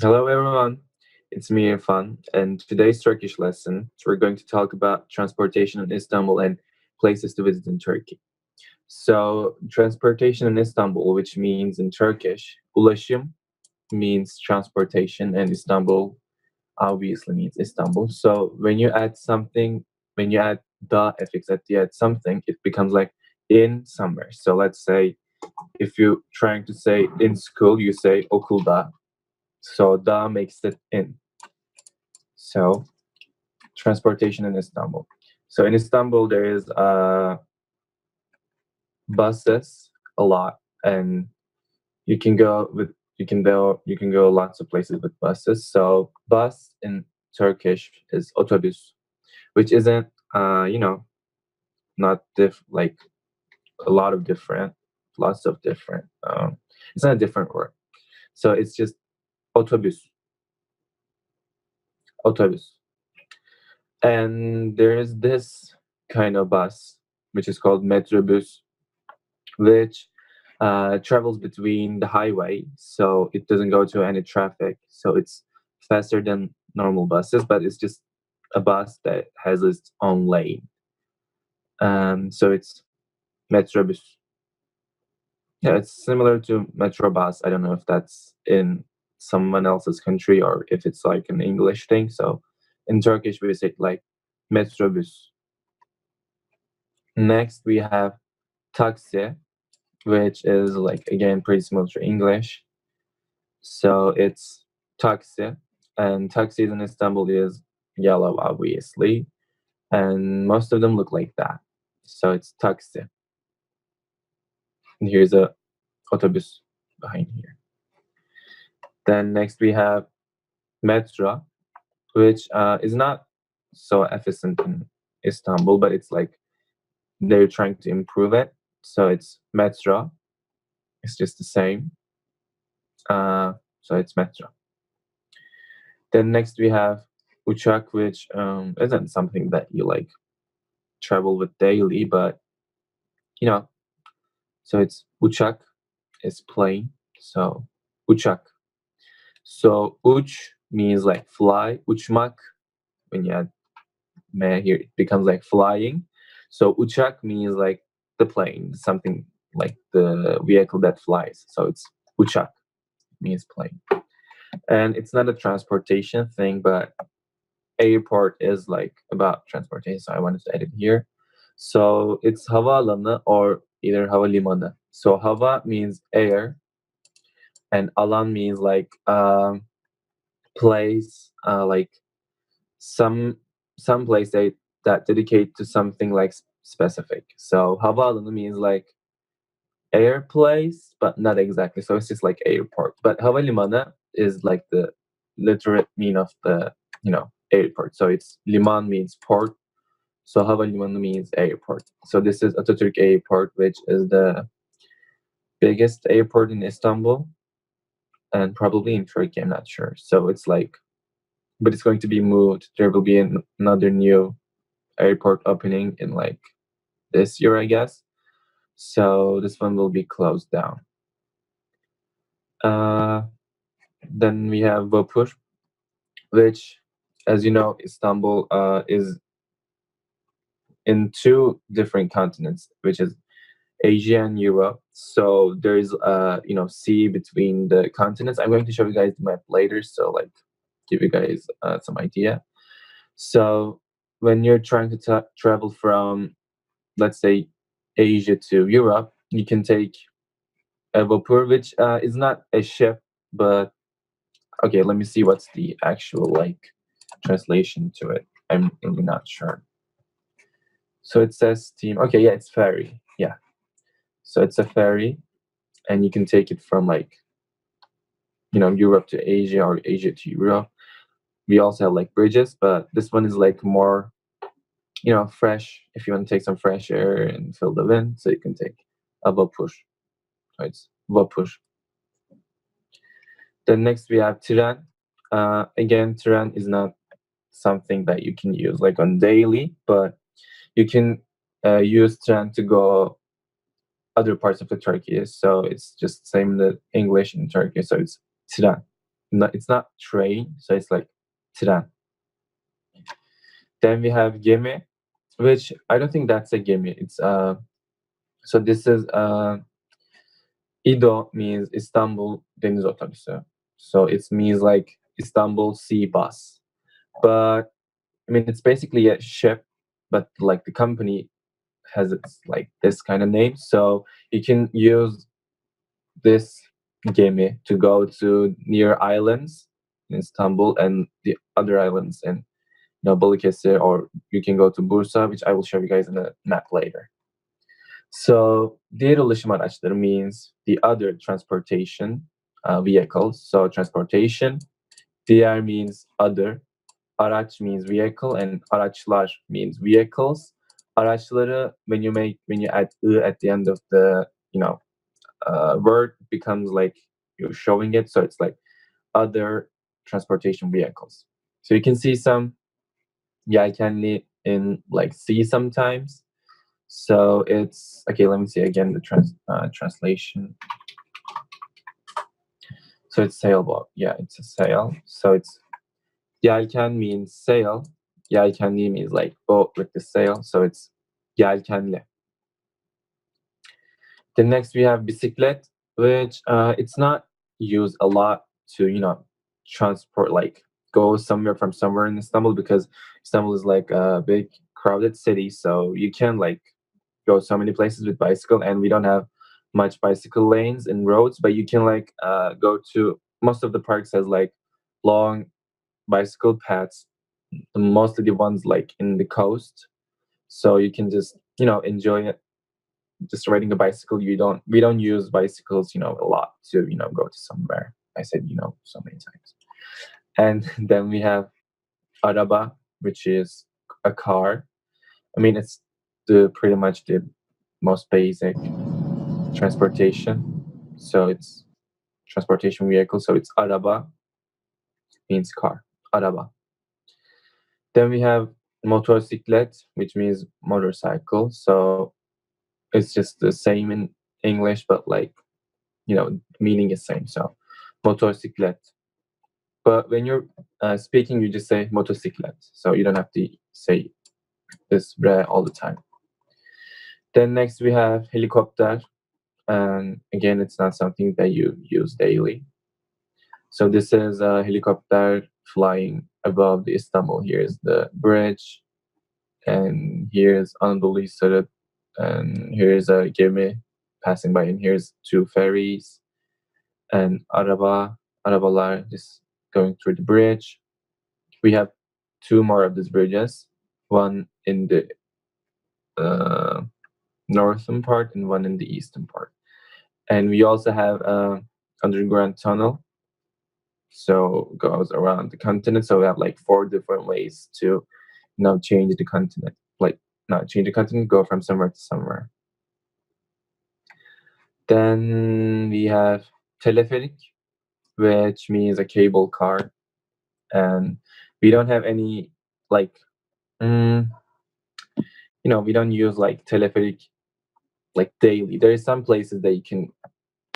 Hello, everyone. It's me, Irfan, and today's Turkish lesson, we're going to talk about transportation in Istanbul and places to visit in Turkey. So, transportation in Istanbul, which means in Turkish, ulaşım means transportation, and Istanbul obviously means Istanbul. So, when you add the affix at the end something, it becomes like in somewhere. So, let's say if you're trying to say in school, you say okulda. So, da makes it in. So, transportation in Istanbul. So in Istanbul, there is buses a lot, and you can go with you can go lots of places with buses. So bus in Turkish is otobüs, which isn't not like a lot of different, lots of different. It's not a different word. So it's just otobüs, otobüs, and there is this kind of bus which is called metrobus, which travels between the highway, so it doesn't go to any traffic. So it's faster than normal buses, but it's just a bus that has its own lane. So it's Metrobus. Yeah, it's similar to Metrobus. I don't know if that's in someone else's country or if it's like an English thing. So in Turkish, we say like Metrobus. Next, we have taxi, which is like again pretty similar to English. So it's taxi, and taxis in Istanbul is yellow, obviously, and most of them look like that. So it's taxi. And here's a otobüs behind here. Then next we have metro, which is not so efficient in Istanbul, but it's like they're trying to improve it. So it's metro. It's just the same. So it's metro. Then next we have uçak, which isn't something that you like travel with daily, but you know, so it's uçak is plane, so uçak. So uç means like fly, uçmak when you add me here it becomes like flying. So uçak means like the plane, something like the vehicle that flies. So it's uçak means plane, and it's not a transportation thing, but airport is like about transportation. So I wanted to add it here. So it's havaalanı or either havalimanı. So hava means air, and alan means like place, like some some place that dedicate to something like specific. So havaalanı means like air place, but not exactly. So it's just like airport. But havalimanı is like the literate mean of the airport. So it's liman means port. So havalimanı means airport. So this is Atatürk Airport, which is the biggest airport in Istanbul and probably in Turkey. I'm not sure. So it's like, but it's going to be moved. There will be another new airport opening in like this year, I guess. So this one will be closed down. Uh, then we have Vapur, which, as you know, Istanbul is in two different continents, which is Asia and Europe. So there is sea between the continents. I'm going to show you guys the map later, so like give you guys some idea. So when you're trying to travel from, let's say, Asia to Europe, you can take a vapor, which is not a ship, but okay. Let me see what's the actual like translation to it. I'm really not sure. So it says steam. Okay, yeah, it's ferry. Yeah, so it's a ferry, and you can take it from like Europe to Asia or Asia to Europe. We also have like bridges, but this one is like more fresh. If you want to take some fresh air and feel the wind, so you can take a vapur. So it's vapur. Then next we have tren. Again, tren is not something that you can use like on daily, but you can use tren to go other parts of the Turkey. So it's just same the English in Turkey. So it's tren. it's not train, so it's like tren. Then we have gemi, which I don't think that's a gemi. It's so this is İdo means Istanbul deniz otobüsü. So it means like Istanbul sea bus. But I mean it's basically a ship, but like the company has its like this kind of name. So you can use this gemi to go to near islands in Istanbul and the other islands in Balıkesir, or you can go to Bursa, which I will show you guys in a map later. So diğer ulaşım araçları means the other transportation vehicles. So transportation, diğer means other, araç means vehicle, and araçlar means vehicles. Araçları, when you add at the end of the word, becomes like you're showing it, so it's like other transportation vehicles. So you can see some yelkenli in like sea sometimes. So it's okay. Let me see again the translation. So it's sailboat. Yeah, it's a sail. So it's yelken means sail. Yelkenli means like boat with the sail. So it's yelkenli. Then next we have bisiklet, which it's not used a lot to transport, like go somewhere from somewhere in Istanbul, because Istanbul is like a big crowded city, so you can like go so many places with bicycle, and we don't have much bicycle lanes and roads, but you can like go to most of the parks has like long bicycle paths, mostly the ones like in the coast, so you can just enjoy it just riding a bicycle. We don't use bicycles a lot to go to somewhere. I said so many times. And then we have araba, which is a car. I mean, it's the pretty much the most basic transportation. So it's transportation vehicle. So it's araba means car. Araba. Then we have motosiklet, which means motorcycle. So it's just the same in English, but like meaning is same. So motosiklet. But when you're speaking, you just say motosiklet. So you don't have to say this re all the time. Then next we have helicopter. And again, it's not something that you use daily. So this is a helicopter flying above the Istanbul. Here's the bridge, and here's Anadolu Hisarı, and here's a gemi passing by, and here's two ferries, and arabalar just going through the bridge. We have two more of these bridges, one in the northern part and one in the eastern part. And we also have underground tunnel, so goes around the continent. So we have like four different ways to change the continent, like not change the continent, go from somewhere to somewhere. Then we have telepheric, which means a cable car, and we don't have any like we don't use like telepheric like daily. There is some places that you can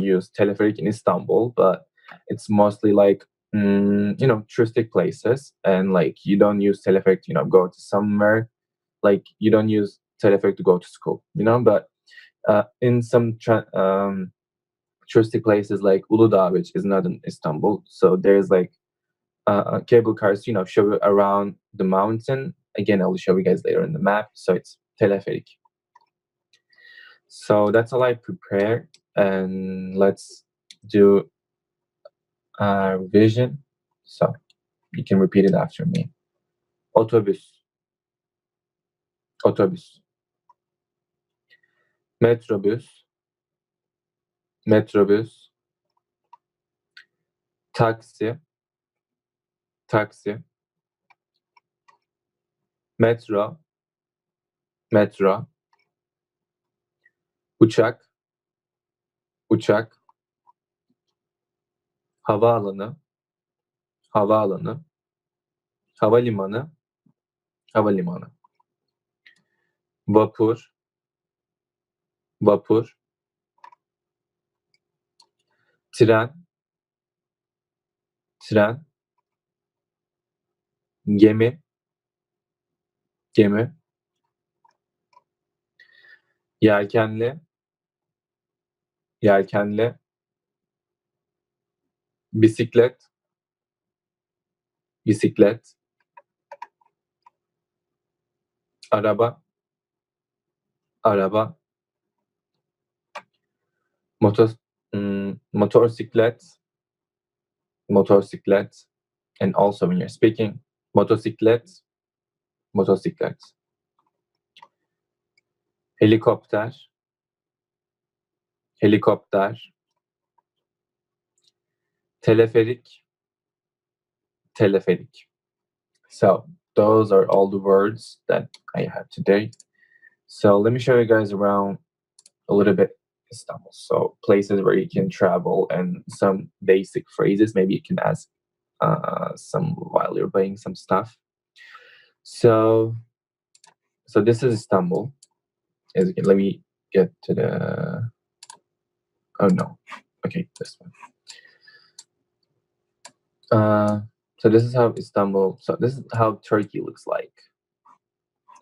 use telepheric in Istanbul, but it's mostly like touristic places, and like you don't use telepheric to go to somewhere, like you don't use telepheric to go to school, but in some touristic places like Uludağ, which is not in Istanbul, so there's like cable cars show you around the mountain. Again, I will show you guys later in the map. So it's telepheric. So that's all I prepared, and let's do revision. So you can repeat it after me. Otobüs, otobüs. Metrobüs, metrobüs. Taksi, taksi. Metro, metro. Uçak, uçak. Havaalanı, havaalanı. Havalimanı, havalimanı. Vapur, vapur. Tren, tren, gemi, gemi, yelkenli, yelkenli, bisiklet, bisiklet, araba, araba, motor, motorsiklet, motorsiklet, and also when you're speaking, motosiklet, motosiklet, helikopter, helikopter, teleferik, teleferik. So those are all the words that I have today. So let me show you guys around a little bit Istanbul. So places where you can travel and some basic phrases. Maybe you can ask some while you're buying some stuff. So this is Istanbul. As you can, let me get to the. Oh no. Okay, this one. So this is how Istanbul. So this is how Turkey looks like.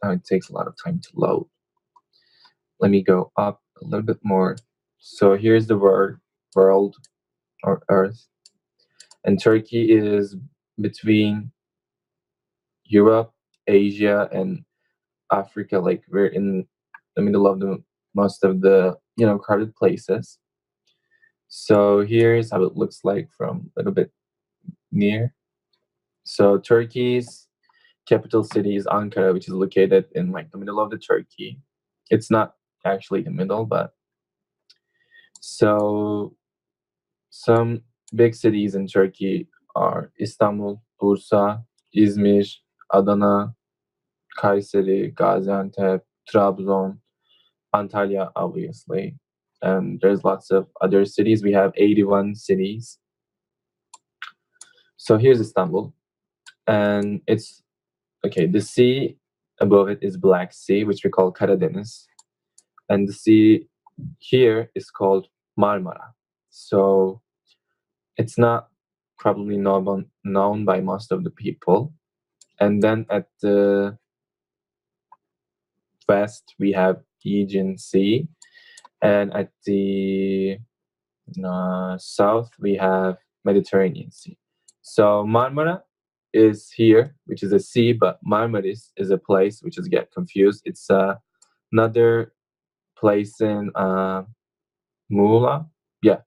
It takes a lot of time to load. Let me go up a little bit more. So here's the word world or earth. And Turkey is between Europe, Asia, and Africa. Like we're in the middle of the most of the crowded places. So here's how it looks like from a little bit near. So Turkey's capital city is Ankara, which is located in like the middle of the Turkey. It's not actually the middle, but so some big cities in Turkey are Istanbul, Bursa, İzmir, Adana, Kayseri, Gaziantep, Trabzon, Antalya, obviously. And there's lots of other cities. We have 81 cities. So here's Istanbul. And it's okay, the sea above it is Black Sea, which we call Karadeniz. And the sea here is called Marmara. So it's not probably known by most of the people. And then at the west, we have Aegean Sea. And at the south, we have Mediterranean Sea. So Marmara is here, which is a sea, but Marmaris is a place, which is get confused. It's another place in Muğla. Yeah,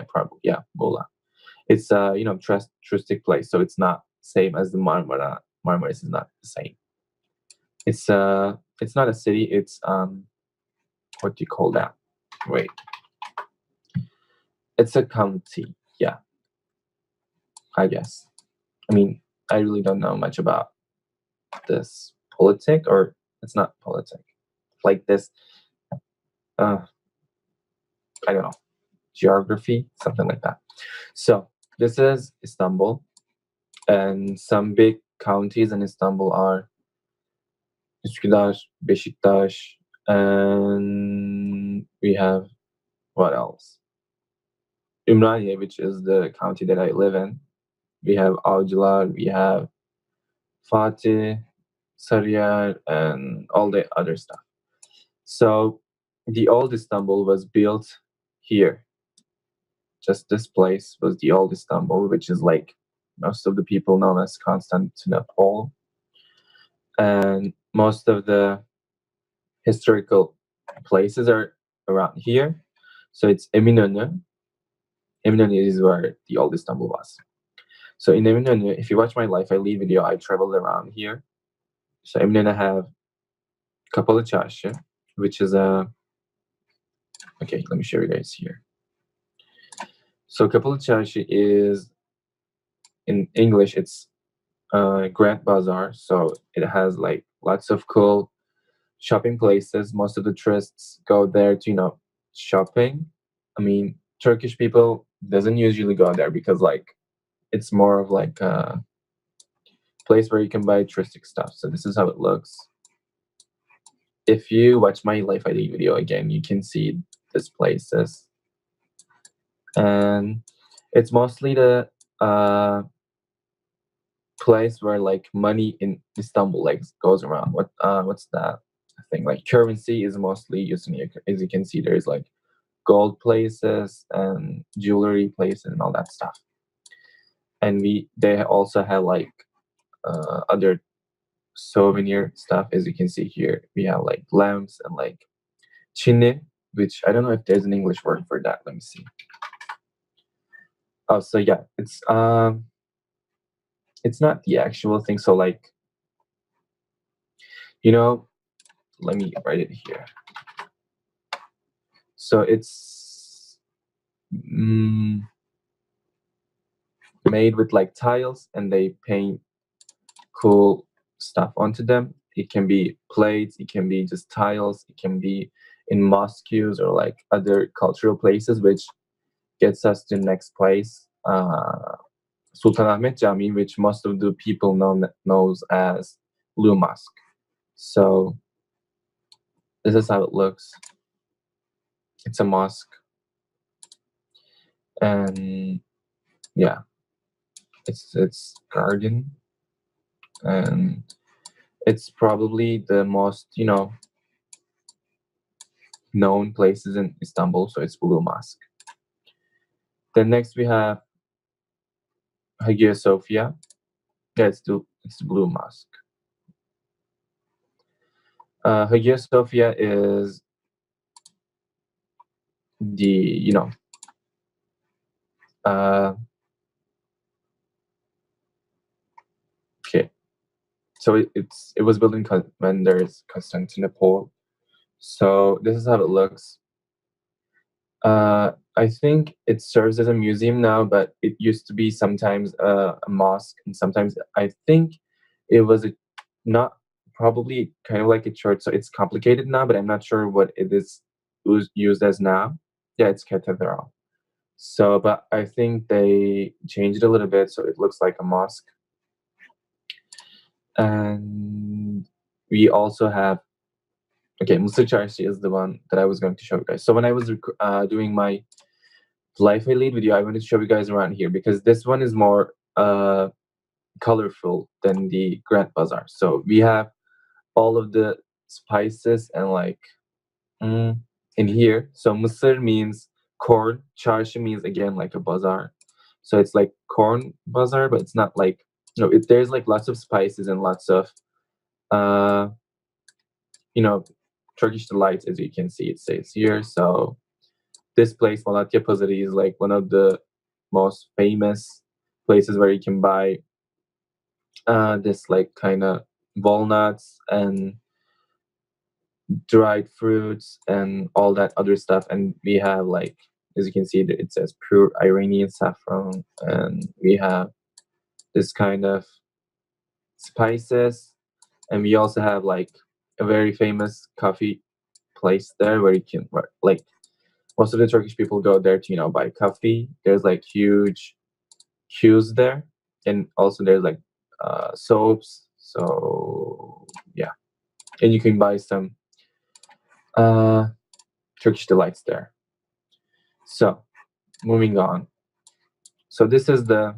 probably. Yeah, Muğla. It's touristic place, so it's not same as the Marmara. Marmaris is not the same. It's not a city. It's what do you call that? Wait, it's a county. Yeah, I guess. I mean, I really don't know much about this politic, or it's not politic. Like this, I don't know, geography, something like that. So this is Istanbul, and some big counties in Istanbul are Üsküdar, Beşiktaş, and we have what else? Ümraniye, which is the county that I live in. We have Avcılar, we have Fatih, Sarıyer, and all the other stuff. So the old Istanbul was built here. Just this place was the old Istanbul, which is like most of the people know as Constantinople. And most of the historical places are around here. So it's Eminönü. Eminönü is where the old Istanbul was. So in Eminönü, if you watch my Life I Lead video, I traveled around here. So Eminönü have Kapalı Çarşı, which is a... Okay, let me show you guys here. So Kapalı Çarşı is, in English, it's Grand Bazaar. So it has like lots of cool shopping places. Most of the tourists go there to, shopping. I mean, Turkish people doesn't usually go there because like it's more of like a place where you can buy touristic stuff. So this is how it looks. If you watch my Life ID video again, you can see these places. And it's mostly the place where like money in Istanbul like goes around. What's that thing? Like currency is mostly used in here. As you can see, there's like gold places and jewelry places and all that stuff. And they also have like other souvenir stuff. As you can see here, we have like lamps and like chini, which I don't know if there's an English word for that. Let me see. Oh, so yeah, it's not the actual thing. So like, you know, let me write it here. So it's made with like tiles, and they paint cool stuff onto them. It can be plates, it can be just tiles, it can be in mosques or like other cultural places, which gets us to the next place, Sultanahmet Cami, which most of the people knows as Blue Mosque. So this is how it looks. It's a mosque, and yeah, it's garden, and it's probably the most known places in Istanbul. So it's Blue Mosque. Then next we have Hagia Sophia. Yeah, it's the Blue Mosque. Hagia Sophia is the okay. So it was built when there's Constantinople. So this is how it looks. I think it serves as a museum now, but it used to be sometimes a mosque, and sometimes I think it was not probably kind of like a church. So it's complicated now, but I'm not sure what it is used as now. Yeah, it's cathedral. So, but I think they changed it a little bit, so it looks like a mosque. And we also have, okay, Mısır Çarşı is the one that I was going to show you guys. So when I was doing my Life I Lead video, I wanted to show you guys around here because this one is more colorful than the Grand Bazaar. So we have all of the spices and like in here. So Mısır means corn, Çarşı means again like a bazaar. So it's like corn bazaar, but it's not like there's like lots of spices and lots of uh Turkish delights, as you can see it says here. So this place, Malatya Pazarı, is like one of the most famous places where you can buy this like kind of walnuts and dried fruits and all that other stuff. And we have like, as you can see, it says pure Iranian saffron, and we have this kind of spices, and we also have like a very famous coffee place there where you can like most of the Turkish people go there to buy coffee. There's like huge queues there, and also there's like soaps. So yeah, and you can buy some Turkish delights there. So moving on. So this is the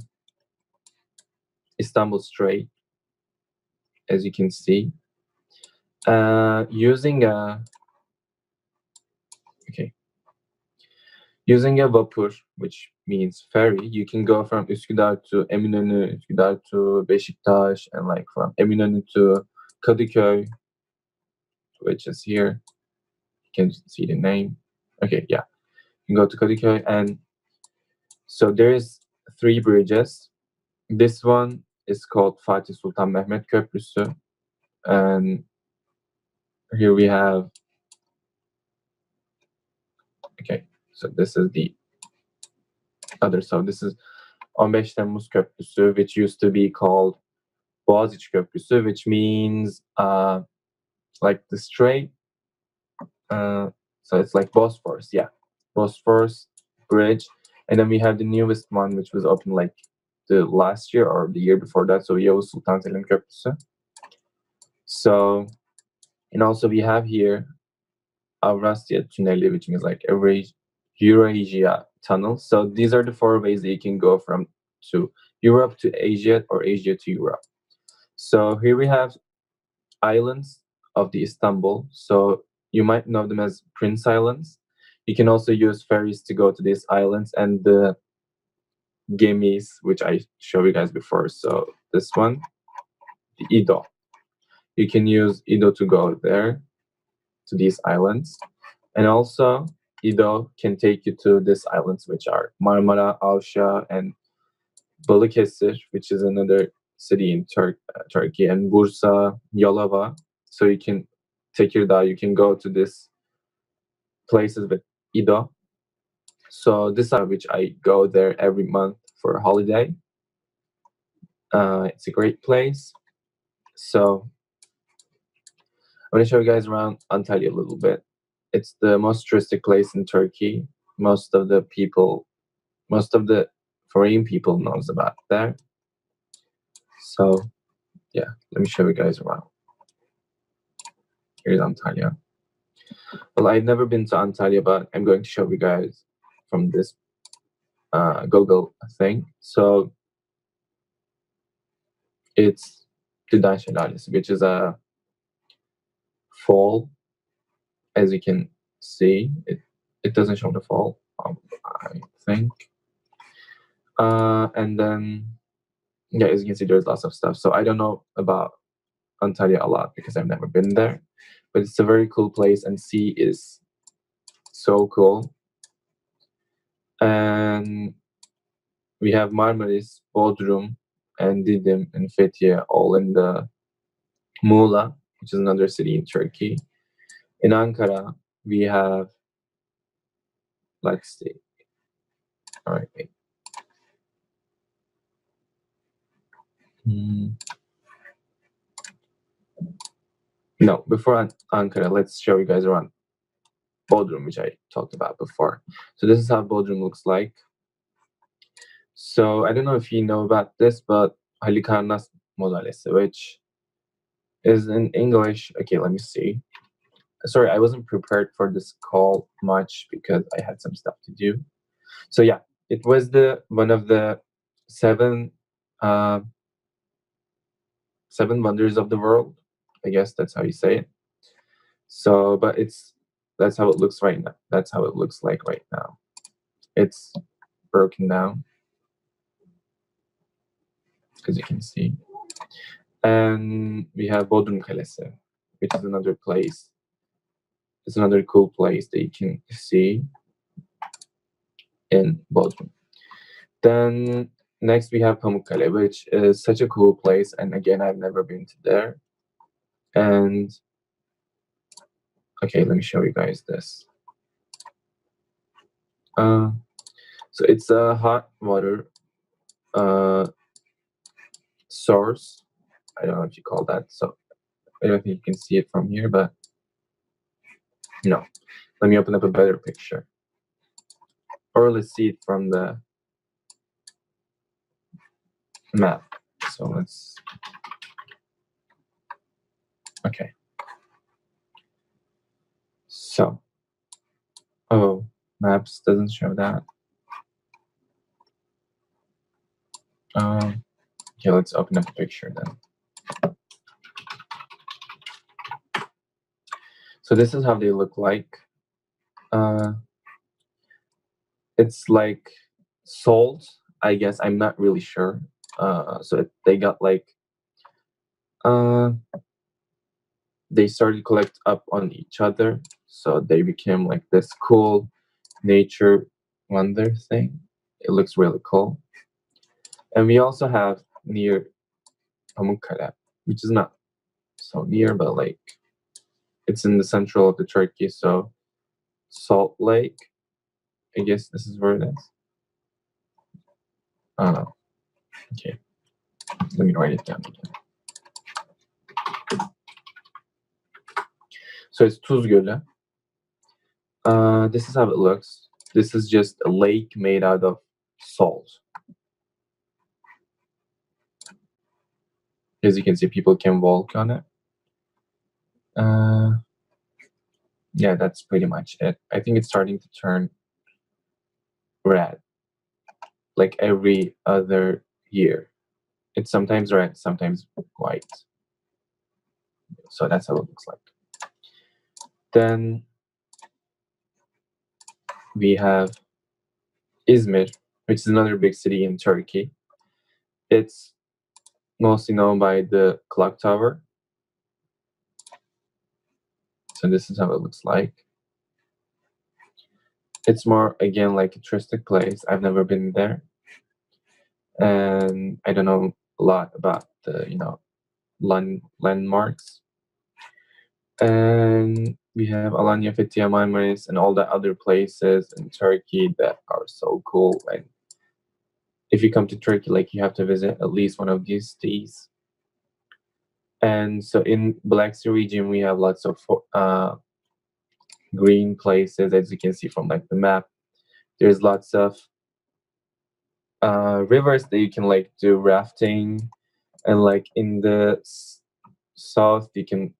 Istanbul Strait, as you can see. Using a vapur, which means ferry, you can go from Üsküdar to Eminönü, Üsküdar to Beşiktaş, and like from Eminönü to Kadıköy, which is here. You can see the name. Okay, yeah. You can go to Kadıköy, and so there's 3 bridges. This one is called Fatih Sultan Mehmet Köprüsü, and here we have. Okay, so this is the other. So this is 15 Temmuz Köprüsü, which used to be called Boğaziçi Köprüsü, which means like the strait. So it's like Bosphorus, yeah, Bosphorus Bridge, and then we have the newest one, which was opened like the last year or the year before that. So Yavuz Sultan Selim Köprüsü. So, and also we have here Avrasya Tüneli, which means like Eurasia Tunnel. So these are the 4 ways that you can go from to Europe to Asia or Asia to Europe. So here we have islands of the Istanbul. So you might know them as Prince Islands. You can also use ferries to go to these islands and the gemis, which I showed you guys before. So this one, the Ido. You can use Ido to go there to these islands. And also Ido can take you to these islands, which are Marmara, Avşa, and Balıkesir, which is another city in Turkey, and Bursa, Yalova. So you can Tekirdağ, you can go to these places with Ido. So this is which I go there every month for a holiday. It's a great place. So I'm going to show you guys around Antalya a little bit. It's the most touristic place in Turkey. Most of the foreign people knows about there. So yeah, let me show you guys around. Here's Antalya. Well, I've never been to Antalya, but I'm going to show you guys from this Google thing. So it's Didan Şelalesi, which is a fall. As you can see, it doesn't show the fall, I think. And then, yeah, as you can see, there's lots of stuff. So I don't know about Antalya a lot because I've never been there, but it's a very cool place, and sea is so cool. And we have Marmaris, Bodrum, and Didim and Fethiye all in the Muğla, which is another city in Turkey. In Ankara, we have, let's see. All right. Wait. No, before Ankara, let's show you guys around Bodrum, which I talked about before. So this is how Bodrum looks like. So I don't know if you know about this, but Halikarnas Modalesi, which is in English. Okay, let me see. Sorry, I wasn't prepared for this call much because I had some stuff to do. So yeah, it was one of the seven wonders of the world. I guess that's how you say it. So, but that's how it looks right now. That's how it looks like right now. It's broken down, as you can see. And we have Bodrum Kalesi, which is another place. It's another cool place that you can see in Bodrum. Then next we have Pamukkale, which is such a cool place, and again, I've never been to there. And okay, let me show you guys this. So it's a hot water source. I don't know if you call that. So I don't think you can see it from here, but no. Let me open up a better picture. Or let's see it from the map. So let's. Okay. So. Oh, maps doesn't show that. Okay, let's open up a picture then. So this is how they look like. It's like salt, I guess. I'm not really sure. They got like they started collect up on each other, so they became like this cool nature wonder thing. It looks really cool. And we also have near Pamukkale, which is not so near, but like it's in the central of the Turkey. So Salt Lake, I guess this is where it is. Okay, let me write it down again. So it's Tuz Gölü. This is how it looks. This is just a lake made out of salt. As you can see, people can walk on it. Yeah, that's pretty much it. I think it's starting to turn red. like every other year. It's sometimes red, sometimes white. So that's how it looks like. Then we have Izmir, which is another big city in Turkey. It's mostly known by the clock tower. So this is how it looks like. It's more, again, like a touristic place. I've never been there, and I don't know a lot about the landmarks. And we have Alanya, Fethiye, Marmaris, and all the other places in Turkey that are so cool. And if you come to Turkey, like, you have to visit at least one of these cities. And so in Black Sea region, we have lots of green places, as you can see from like the map. There's lots of rivers that you can like do rafting, and like in the south, you can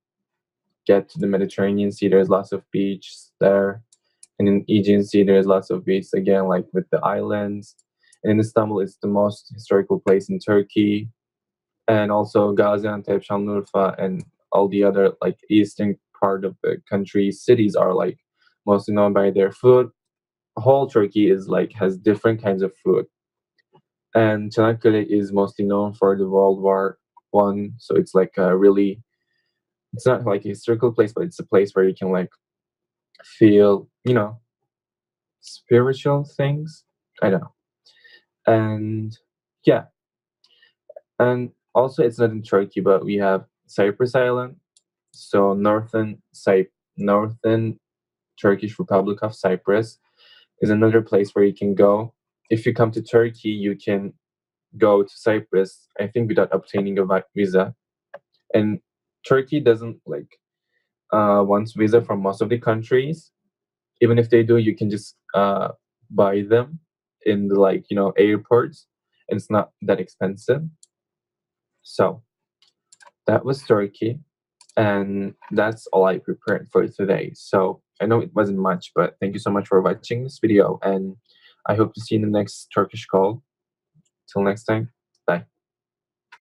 get to the Mediterranean Sea. There's lots of beaches there, and in Aegean Sea, there's lots of beaches again, like with the islands. And in Istanbul, it's the most historical place in Turkey, and also Gaziantep, Şanlıurfa, and all the other like eastern part of the country cities are like mostly known by their food. Whole Turkey is like has different kinds of food, and Çanakkale is mostly known for the World War I. So it's like a really, it's not like a historical place, but it's a place where you can like feel, spiritual things. I don't know. And yeah, and also it's not in Turkey, but we have Cyprus Island. So northern Turkish Republic of Cyprus is another place where you can go. If you come to Turkey, you can go to Cyprus, I think, without obtaining a visa. And Turkey doesn't like wants visa from most of the countries. Even if they do, you can just buy them in the like airports, and it's not that expensive. So that was Turkey, and that's all I prepared for today. So I know it wasn't much, but thank you so much for watching this video, and I hope to see you in the next Turkish call. Till next time.